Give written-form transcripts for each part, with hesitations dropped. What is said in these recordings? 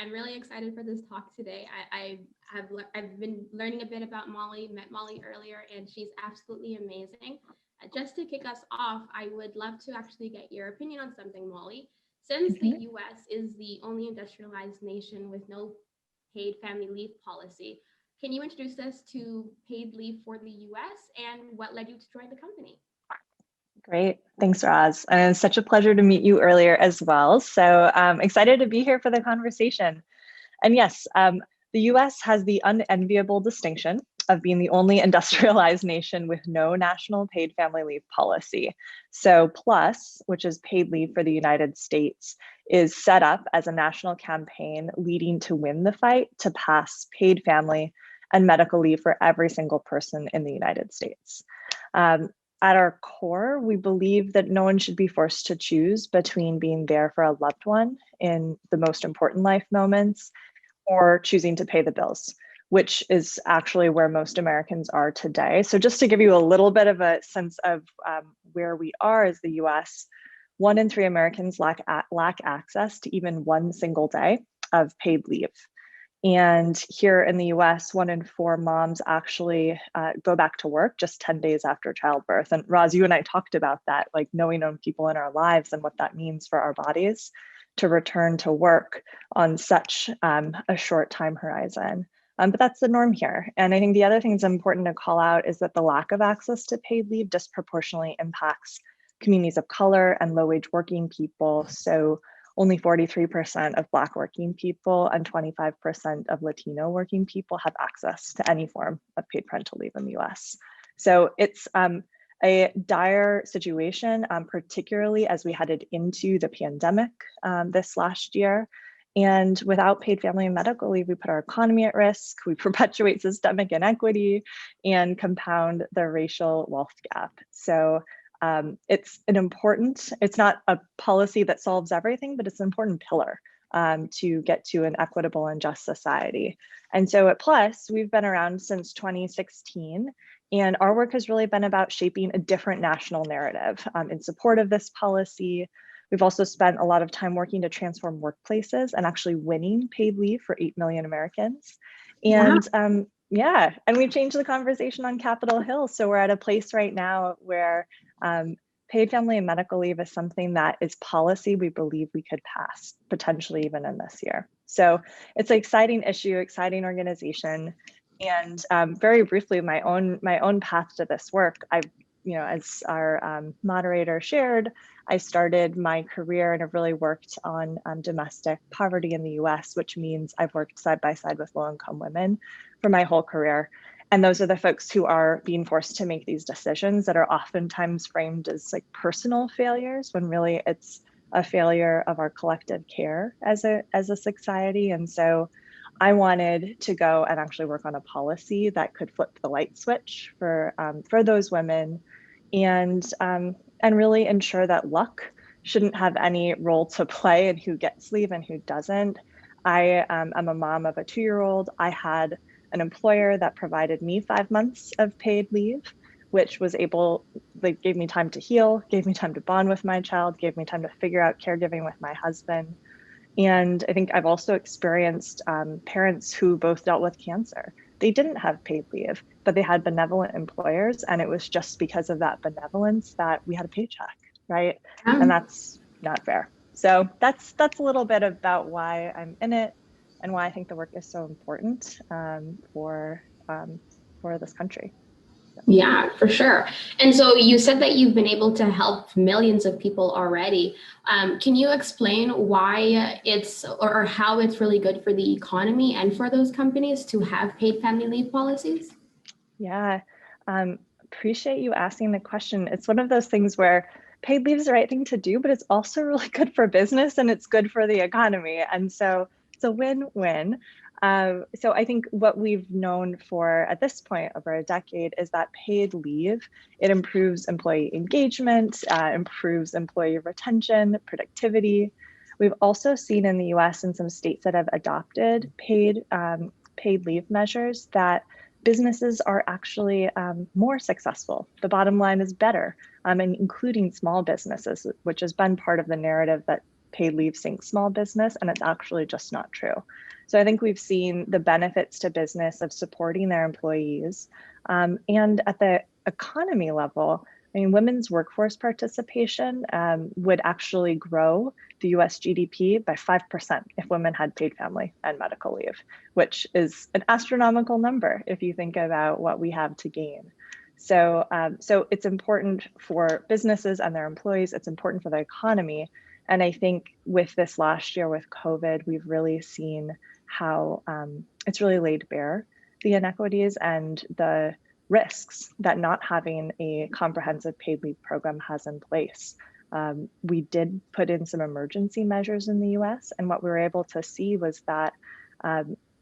I'm really excited for this talk today. I've been learning a bit about Molly, met Molly earlier, and she's absolutely amazing. Just to kick us off, I would love to actually get your opinion on something, Molly. Since the US is the only industrialized nation with no paid family leave policy, can you introduce us to paid leave for the US and what led you to join the company? Great. Thanks, Roz. And it's such a pleasure to meet you earlier as well. So I'm excited to be here for the conversation. And yes, the US has the unenviable distinction of being the only industrialized nation with no national paid family leave policy. So PLUS, which is paid leave for the United States, is set up as a national campaign leading to win the fight to pass paid family and medical leave for every single person in the United States. At our core, we believe that no one should be forced to choose between being there for a loved one in the most important life moments or choosing to pay the bills, which is actually where most Americans are today. So just to give you a little bit of a sense of where we are as the US, 1 in 3 Americans lack access to even one single day of paid leave. And here in the US, 1 in 4 moms actually go back to work just 10 days after childbirth. And Roz, you and I talked about that, like knowing known people in our lives and what that means for our bodies to return to work on such a short time horizon. But that's the norm here. And I think the other thing that's important to call out is that the lack of access to paid leave disproportionately impacts communities of color and low-wage working people. So only 43% of Black working people and 25% of Latino working people have access to any form of paid parental leave in the US. So it's a dire situation, particularly as we headed into the pandemic this last year. And without paid family and medical leave, we put our economy at risk, we perpetuate systemic inequity, and compound the racial wealth gap. So it's not a policy that solves everything, but it's an important pillar to get to an equitable and just society. And so at PLUS, we've been around since 2016, and our work has really been about shaping a different national narrative in support of this policy. We've also spent a lot of time working to transform workplaces and actually winning paid leave for 8 million Americans. And wow. Yeah, and we've changed the conversation on Capitol Hill. So we're at a place right now where paid family and medical leave is something that is policy we believe we could pass, potentially even in this year. So it's an exciting issue, exciting organization. And very briefly, my own path to this work, as our moderator shared, I started my career and have really worked on domestic poverty in the US, which means I've worked side by side with low-income women for my whole career. And those are the folks who are being forced to make these decisions that are oftentimes framed as like personal failures, when really it's a failure of our collective care as a society. And so I wanted to go and actually work on a policy that could flip the light switch for those women, and really ensure that luck shouldn't have any role to play in who gets leave and who doesn't. I am a mom of a 2-year-old. I had an employer that provided me 5 months of paid leave, which was gave me time to heal, gave me time to bond with my child, gave me time to figure out caregiving with my husband. And I think I've also experienced parents who both dealt with cancer. They didn't have paid leave, but they had benevolent employers. And it was just because of that benevolence that we had a paycheck, right? And that's not fair. So that's a little bit about why I'm in it and why I think the work is so important for this country. Yeah, for sure. And so you said that you've been able to help millions of people already. Can you explain why or how it's really good for the economy and for those companies to have paid family leave policies? Yeah, appreciate you asking the question. It's one of those things where paid leave is the right thing to do, but it's also really good for business and it's good for the economy. And so it's a win-win. So I think what we've known for at this point over a decade is that paid leave, it improves employee engagement, improves employee retention, productivity. We've also seen in the US and some states that have adopted paid leave measures that businesses are actually more successful. The bottom line is better, and including small businesses, which has been part of the narrative that paid leave sinks small business, and it's actually just not true. So I think we've seen the benefits to business of supporting their employees. And at the economy level, I mean, women's workforce participation would actually grow the US GDP by 5% if women had paid family and medical leave, which is an astronomical number if you think about what we have to gain. So, so it's important for businesses and their employees, it's important for the economy. And I think with this last year with COVID, we've really seen how it's really laid bare the inequities and the risks that not having a comprehensive paid leave program has in place. We did put in some emergency measures in the US, and what we were able to see was that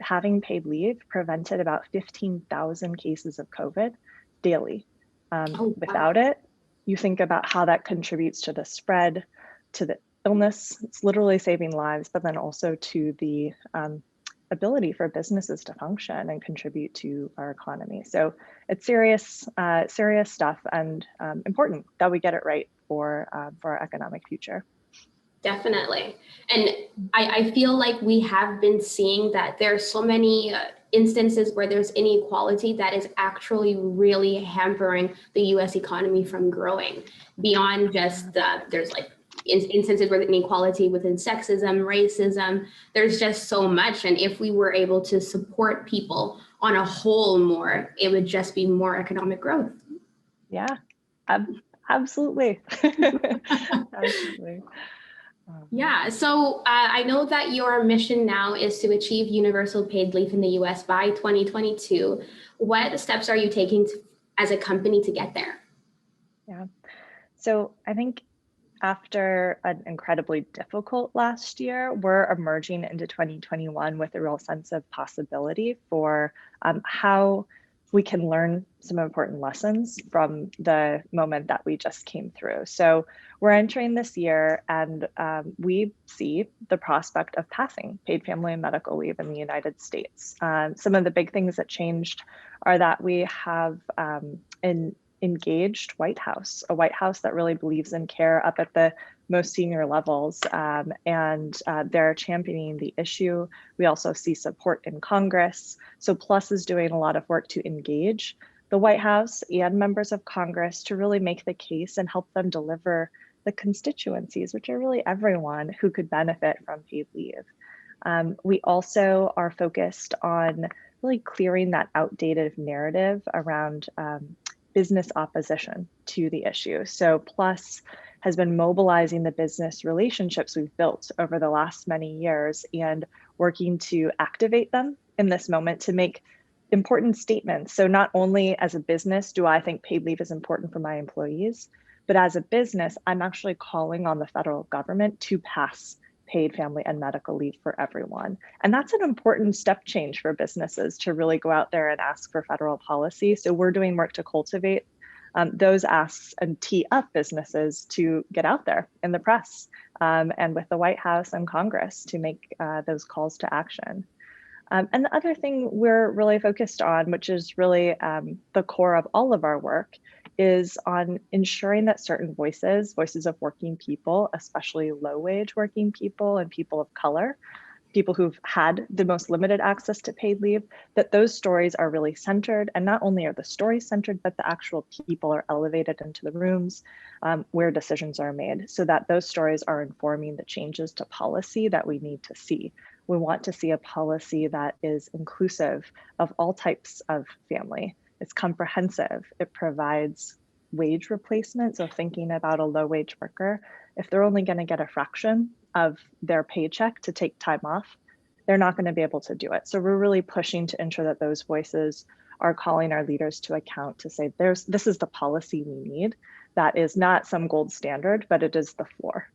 having paid leave prevented about 15,000 cases of COVID daily. Without it, you think about how that contributes to the spread, to the illness, it's literally saving lives, but then also to the ability for businesses to function and contribute to our economy. So it's serious, serious stuff, and important that we get it right for our economic future. Definitely. And I feel like we have been seeing that there are so many instances where there's inequality that is actually really hampering the US economy from growing beyond just there's like instances where inequality within sexism, racism, there's just so much. And if we were able to support people on a whole more, it would just be more economic growth. Yeah, absolutely. Absolutely. Yeah, so I know that your mission now is to achieve universal paid leave in the US by 2022. What steps are you taking as a company to get there? Yeah, so I think after an incredibly difficult last year, we're emerging into 2021 with a real sense of possibility for how we can learn some important lessons from the moment that we just came through. So we're entering this year, and we see the prospect of passing paid family and medical leave in the United States. Some of the big things that changed are that we have an engaged White House, a White House that really believes in care up at the most senior levels, and they're championing the issue. We also see support in Congress. So PLUS is doing a lot of work to engage the White House and members of Congress to really make the case and help them deliver the constituencies, which are really everyone who could benefit from paid leave. We also are focused on really clearing that outdated narrative around business opposition to the issue. So PLUS has been mobilizing the business relationships we've built over the last many years and working to activate them in this moment to make important statements. So not only as a business do I think paid leave is important for my employees, but as a business, I'm actually calling on the federal government to pass paid family and medical leave for everyone. And that's an important step change for businesses to really go out there and ask for federal policy. So we're doing work to cultivate those asks and tee up businesses to get out there in the press and with the White House and Congress to make those calls to action. And the other thing we're really focused on, which is really the core of all of our work, is on ensuring that certain voices of working people, especially low-wage working people and people of color, people who've had the most limited access to paid leave, that those stories are really centered. And not only are the stories centered, but the actual people are elevated into the rooms where decisions are made, so that those stories are informing the changes to policy that we need to see. We want to see a policy that is inclusive of all types of family. It's comprehensive. It provides wage replacement. So thinking about a low wage worker, if they're only going to get a fraction of their paycheck to take time off, they're not going to be able to do it. So we're really pushing to ensure that those voices are calling our leaders to account to say, this is the policy we need. That is not some gold standard, but it is the floor.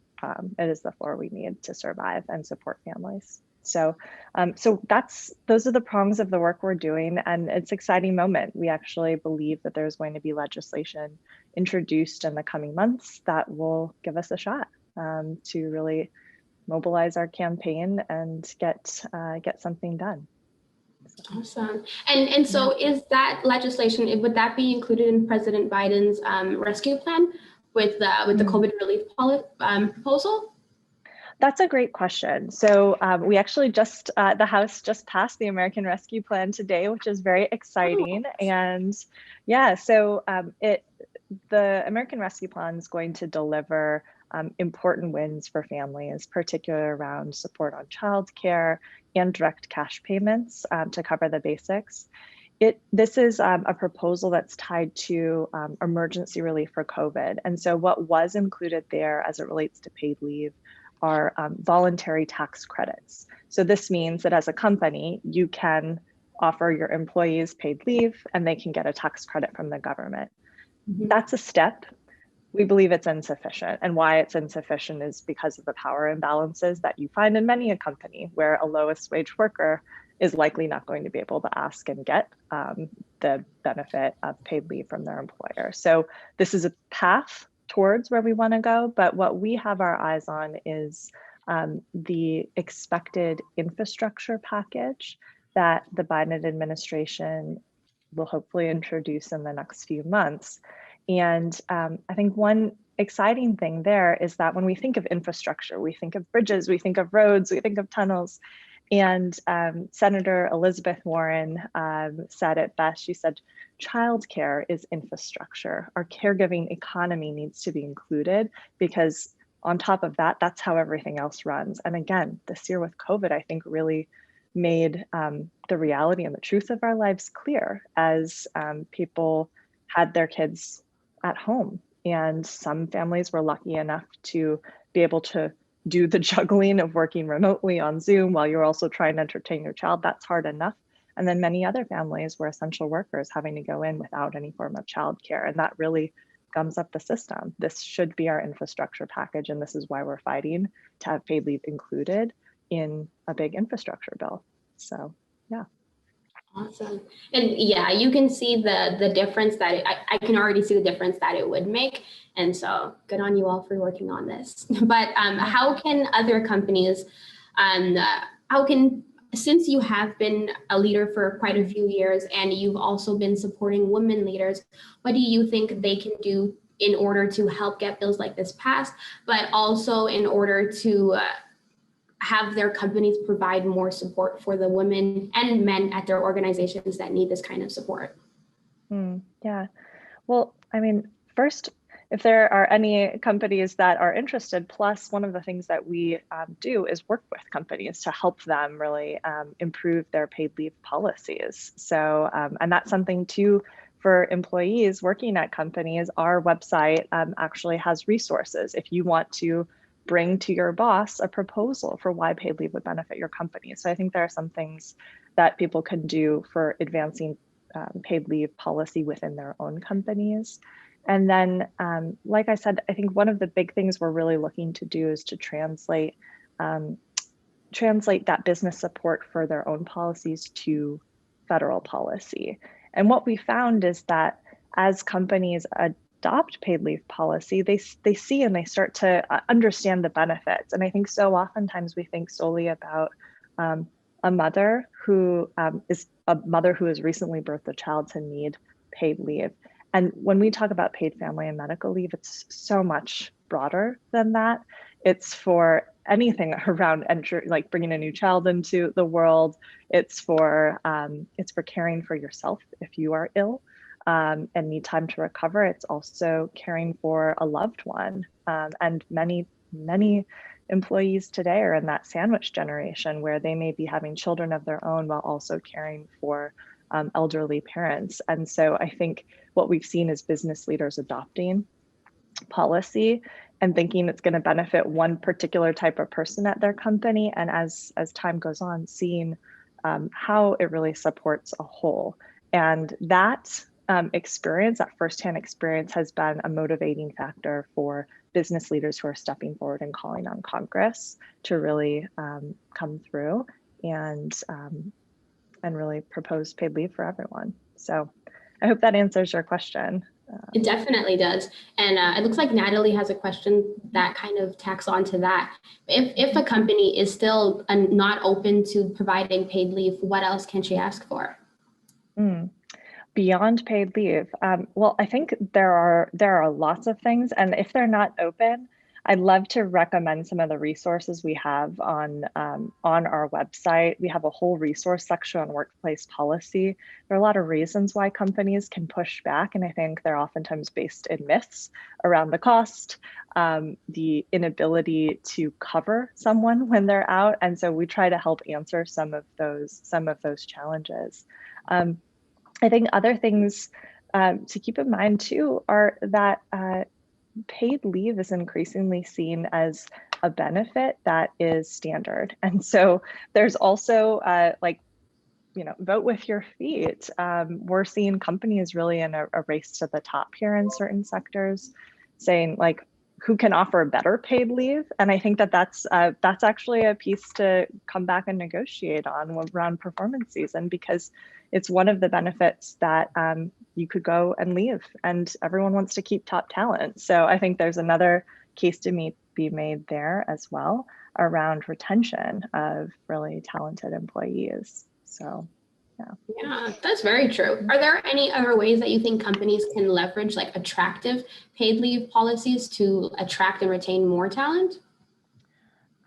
It is the floor we need to survive and support families. So, those are the prongs of the work we're doing, and it's an exciting moment. We actually believe that there's going to be legislation introduced in the coming months that will give us a shot to really mobilize our campaign and get something done. Awesome. And so is that legislation, would that be included in President Biden's rescue plan with the COVID relief proposal? That's a great question. So we actually the House just passed the American Rescue Plan today, which is very exciting. And yeah, so the American Rescue Plan is going to deliver important wins for families, particularly around support on childcare and direct cash payments to cover the basics. This is a proposal that's tied to emergency relief for COVID. And so what was included there as it relates to paid leave are voluntary tax credits. So this means that as a company, you can offer your employees paid leave and they can get a tax credit from the government. Mm-hmm. That's a step. We believe it's insufficient. And why it's insufficient is because of the power imbalances that you find in many a company where a lowest wage worker is likely not going to be able to ask and get the benefit of paid leave from their employer. So this is a path towards where we want to go, but what we have our eyes on is the expected infrastructure package that the Biden administration will hopefully introduce in the next few months. And I think one exciting thing there is that when we think of infrastructure, we think of bridges, we think of roads, we think of tunnels. And Senator Elizabeth Warren said it best. She said, childcare is infrastructure. Our caregiving economy needs to be included because on top of that, that's how everything else runs. And again, this year with COVID, I think really made the reality and the truth of our lives clear as people had their kids at home. And some families were lucky enough to be able to do the juggling of working remotely on Zoom while you're also trying to entertain your child. That's hard enough. And then many other families were essential workers having to go in without any form of childcare. And that really gums up the system. This should be our infrastructure package. And this is why we're fighting to have paid leave included in a big infrastructure bill. So, yeah. Awesome. And yeah, you can see the difference that I can already see the difference that it would make. And so good on you all for working on this. But how can other companies, since you have been a leader for quite a few years and you've also been supporting women leaders, what do you think they can do in order to help get bills like this passed, but also in order to have their companies provide more support for the women and men at their organizations that need this kind of support? Yeah. Well, I mean, first, if there are any companies that are interested, plus one of the things that we do is work with companies to help them really improve their paid leave policies. So, and that's something too for employees working at companies. Our website actually has resources if you want to bring to your boss a proposal for why paid leave would benefit your company. So I think there are some things that people can do for advancing paid leave policy within their own companies. And then, like I said, I think one of the big things we're really looking to do is to translate that business support for their own policies to federal policy. And what we found is that as companies adopt paid leave policy, they see and they start to understand the benefits. And I think so oftentimes we think solely about a mother who has recently birthed a child to need paid leave. And when we talk about paid family and medical leave, it's so much broader than that. It's for anything around like bringing a new child into the world. It's for caring for yourself if you are ill and need time to recover. It's also caring for a loved one. And many employees today are in that sandwich generation where they may be having children of their own while also caring for elderly parents. And so I think what we've seen is business leaders adopting policy and thinking it's going to benefit one particular type of person at their company. And as time goes on, seeing how it really supports a whole. And that experience, that firsthand experience, has been a motivating factor for business leaders who are stepping forward and calling on Congress to really come through and really propose paid leave for everyone. So I hope that answers your question. It definitely does. And it looks like Natalie has a question that kind of tacks on to that. If a company is still not open to providing paid leave, what else can she ask for? Beyond paid leave, well, I think there are lots of things, and if they're not open, I'd love to recommend some of the resources we have on our website. We have a whole resource section on workplace policy. There are a lot of reasons why companies can push back, and I think they're oftentimes based in myths around the cost, the inability to cover someone when they're out, and so we try to help answer some of those challenges. I think other things to keep in mind too are that paid leave is increasingly seen as a benefit that is standard. And so there's also vote with your feet. We're seeing companies really in a race to the top here in certain sectors, saying like, who can offer better paid leave? And I think that that's actually a piece to come back and negotiate on around performance season, because it's one of the benefits that you could go and leave, and everyone wants to keep top talent. So I think there's another case to be made there as well around retention of really talented employees. So, yeah. Yeah, that's very true. Are there any other ways that you think companies can leverage like attractive paid leave policies to attract and retain more talent?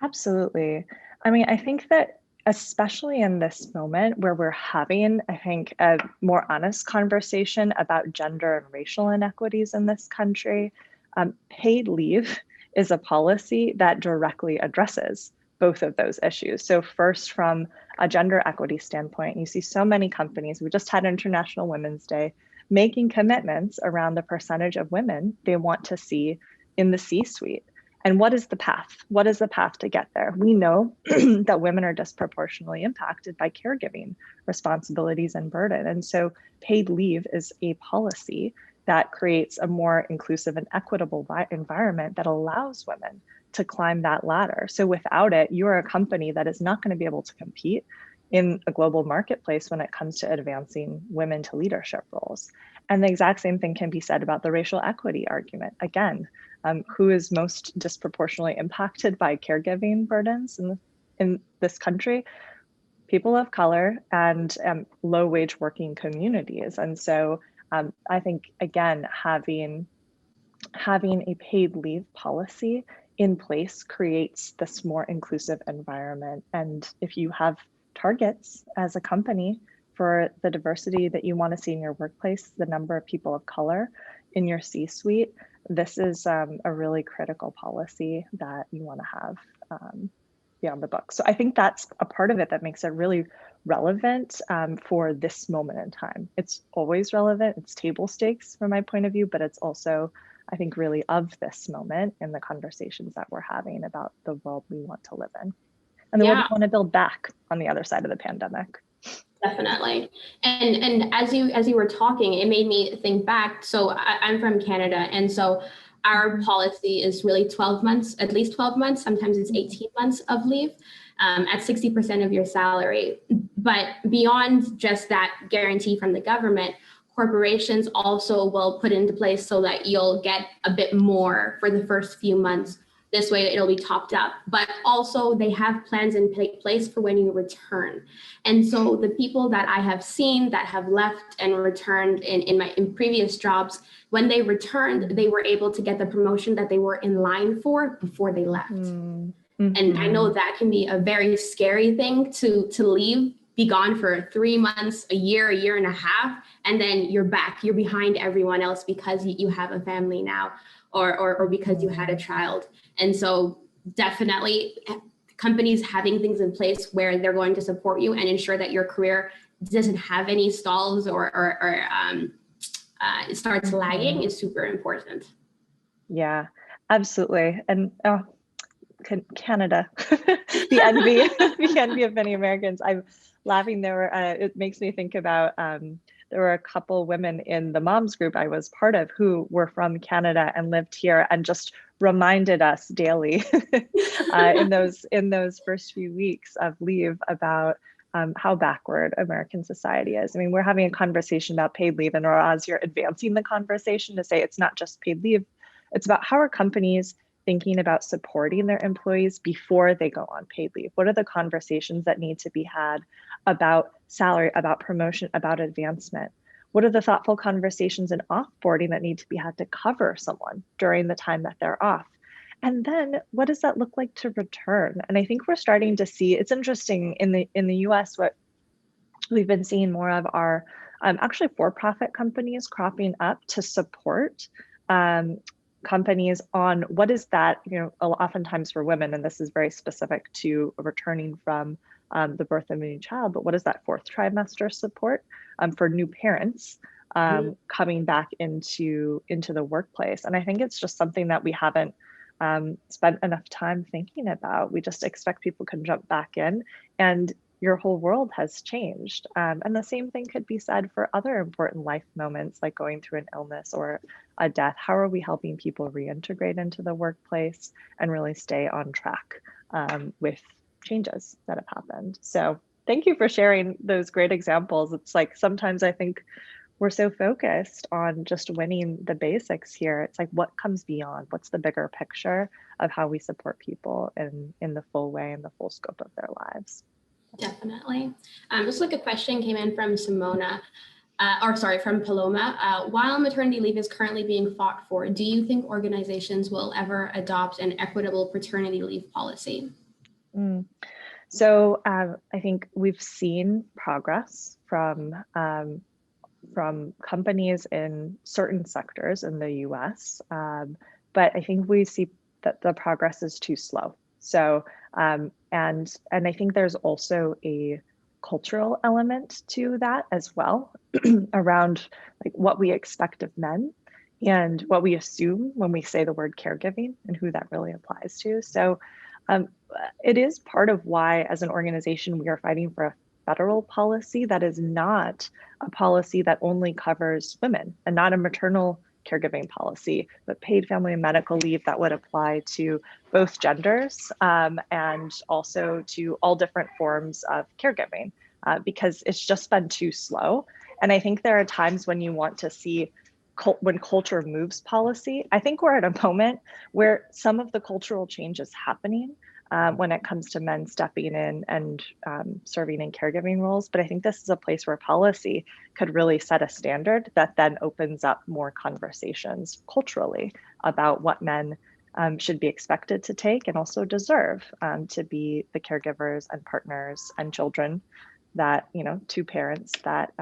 Absolutely. I mean, I think that especially in this moment where we're having, I think, a more honest conversation about gender and racial inequities in this country, paid leave is a policy that directly addresses both of those issues. So first, from a gender equity standpoint, you see so many companies, we just had International Women's Day, making commitments around the percentage of women they want to see in the C-suite. And what is the path? What is the path to get there? We know that women are disproportionately impacted by caregiving responsibilities and burden. And so paid leave is a policy that creates a more inclusive and equitable environment that allows women to climb that ladder. So without it, you're a company that is not going to be able to compete in a global marketplace when it comes to advancing women to leadership roles. And the exact same thing can be said about the racial equity argument. Again, who is most disproportionately impacted by caregiving burdens in this country? People of color and low wage working communities. And so I think, again, having a paid leave policy in place creates this more inclusive environment. And if you have targets as a company for the diversity that you want to see in your workplace, the number of people of color in your C-suite, this is a really critical policy that you want to have beyond the book. So I think that's a part of it that makes it really relevant for this moment in time. It's always relevant, it's table stakes from my point of view, but it's also, I think, really of this moment in the conversations that we're having about the world we want to live in and the world we want to build back on the other side of the pandemic. Definitely. And as you were talking, it made me think back. So I'm from Canada. And so our policy is really 12 months, at least 12 months. Sometimes it's 18 months of leave at 60% of your salary. But beyond just that guarantee from the government, corporations also will put into place so that you'll get a bit more for the first few months. This way it'll be topped up, but also they have plans in place for when you return. And so the people that I have seen that have left and returned in previous jobs, when they returned, they were able to get the promotion that they were in line for before they left. Mm-hmm. And I know that can be a very scary thing to leave, be gone for 3 months, a year and a half, and then you're back, you're behind everyone else because you have a family now, or because you had a child. And so definitely companies having things in place where they're going to support you and ensure that your career doesn't have any stalls or it starts lagging is super important. Yeah, absolutely. And Canada, the envy of many Americans. I'm laughing there. It makes me think about there were a couple women in the moms group I was part of who were from Canada and lived here and just reminded us daily in those first few weeks of leave about how backward American society is. I mean, we're having a conversation about paid leave, and Roz, you're advancing the conversation to say it's not just paid leave, it's about how are companies thinking about supporting their employees before they go on paid leave? What are the conversations that need to be had about salary, about promotion, about advancement? What are the thoughtful conversations in offboarding that need to be had to cover someone during the time that they're off? And then what does that look like to return? And I think we're starting to see, it's interesting in the US, what we've been seeing more of are actually for-profit companies cropping up to support companies on what is that, oftentimes for women, and this is very specific to returning from the birth of a new child, but what is that fourth trimester support for new parents coming back into the workplace? And I think it's just something that we haven't spent enough time thinking about. We just expect people can jump back in, and your whole world has changed. And the same thing could be said for other important life moments, like going through an illness or a death. How are we helping people reintegrate into the workplace and really stay on track with changes that have happened? So thank you for sharing those great examples. It's like sometimes I think we're so focused on just winning the basics here. It's like, what comes beyond? What's the bigger picture of how we support people in the full way and the full scope of their lives? Definitely. Just like a question came in from from Paloma. While maternity leave is currently being fought for, do you think organizations will ever adopt an equitable paternity leave policy? So I think we've seen progress from companies in certain sectors in the US, but I think we see that the progress is too slow. So, and I think there's also a cultural element to that as well, around like what we expect of men and what we assume when we say the word caregiving and who that really applies to. So it is part of why, as an organization, we are fighting for a federal policy that is not a policy that only covers women, and not a maternal caregiving policy, but paid family and medical leave that would apply to both genders and also to all different forms of caregiving, because it's just been too slow. And I think there are times when you want to see when culture moves policy. I think we're at a moment where some of the cultural change is happening when it comes to men stepping in and serving in caregiving roles. But I think this is a place where policy could really set a standard that then opens up more conversations culturally about what men should be expected to take and also deserve to be the caregivers and partners and children that, to parents that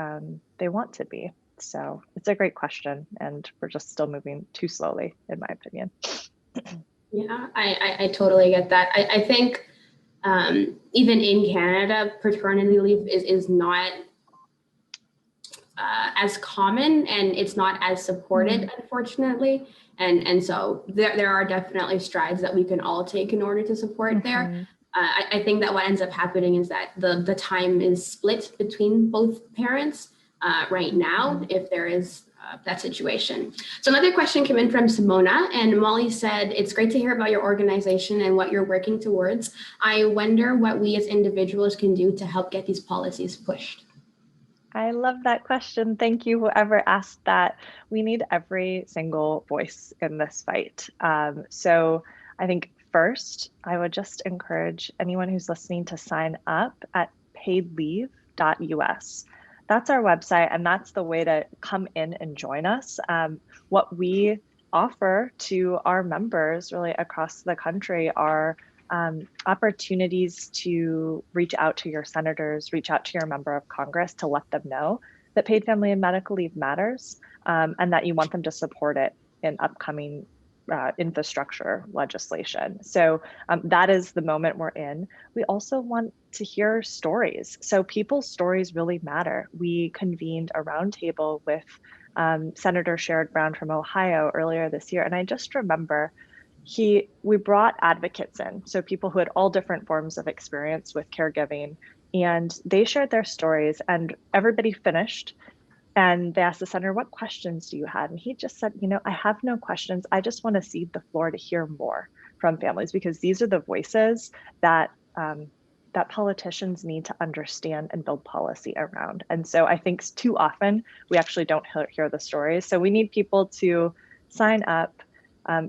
they want to be. So it's a great question, and we're just still moving too slowly, in my opinion. Yeah, I totally get that. I think even in Canada, paternity leave is not as common, and it's not as supported, unfortunately. And so there are definitely strides that we can all take in order to support there. I think that what ends up happening is that the time is split between both parents right now, if there is that situation. So another question came in from Simona, and Molly said, it's great to hear about your organization and what you're working towards. I wonder what we as individuals can do to help get these policies pushed. I love that question. Thank you, whoever asked that. We need every single voice in this fight. So I think first, I would just encourage anyone who's listening to sign up at paidleave.us. That's our website, and that's the way to come in and join us. What we offer to our members really across the country are opportunities to reach out to your senators, reach out to your member of Congress to let them know that paid family and medical leave matters, and that you want them to support it in upcoming infrastructure legislation. So that is the moment we're in. We also want to hear stories. So people's stories really matter. We convened a roundtable with Senator Sherrod Brown from Ohio earlier this year, and I just remember we brought advocates in, so people who had all different forms of experience with caregiving, and they shared their stories, and everybody finished. And they asked the senator, what questions do you have? And he just said, I have no questions. I just want to cede the floor to hear more from families, because these are the voices that that politicians need to understand and build policy around. And so I think too often we actually don't hear the stories. So we need people to sign up,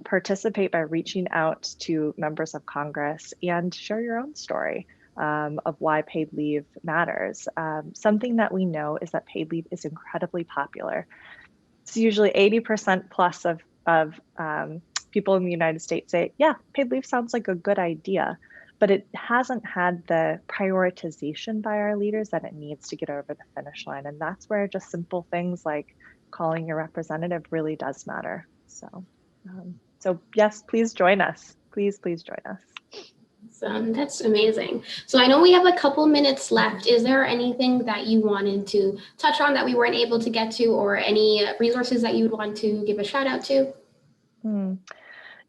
participate by reaching out to members of Congress, and share your own story of why paid leave matters. Something that we know is that paid leave is incredibly popular. It's usually 80% plus of people in the United States say, yeah, paid leave sounds like a good idea, but it hasn't had the prioritization by our leaders that it needs to get over the finish line. And that's where just simple things like calling your representative really does matter. So yes, please join us. Please join us. That's amazing. So I know we have a couple minutes left. Is there anything that you wanted to touch on that we weren't able to get to, or any resources that you would want to give a shout out to?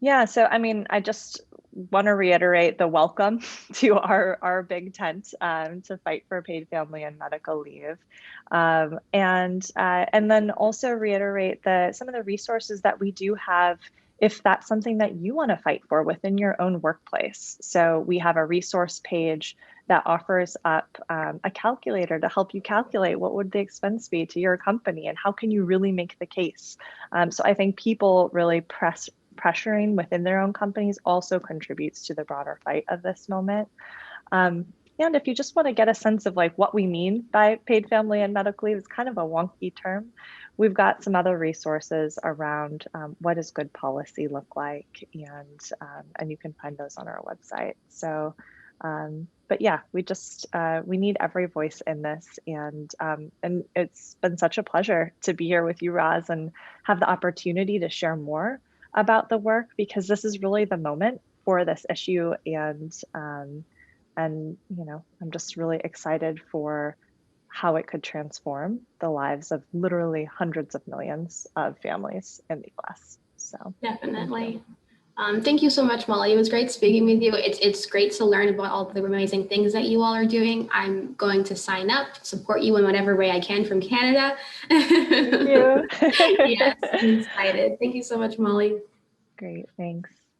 Yeah, so I mean, I just want to reiterate the welcome to our big tent to fight for paid family and medical leave, and then also reiterate some of the resources that we do have if that's something that you want to fight for within your own workplace. So we have a resource page that offers up a calculator to help you calculate what would the expense be to your company and how can you really make the case. So I think people really pressuring within their own companies also contributes to the broader fight of this moment. And if you just want to get a sense of like what we mean by paid family and medical leave, it's kind of a wonky term. We've got some other resources around what does good policy look like, and you can find those on our website. So, but yeah, we need every voice in this, and it's been such a pleasure to be here with you, Roz, and have the opportunity to share more about the work, because this is really the moment for this issue, and I'm just really excited for how it could transform the lives of literally hundreds of millions of families in the US. So definitely. Thank you so much, Molly. It was great speaking with you. It's great to learn about all the amazing things that you all are doing. I'm going to sign up, support you in whatever way I can from Canada. Thank you. Yes, I'm excited. Thank you so much, Molly. Great, thanks.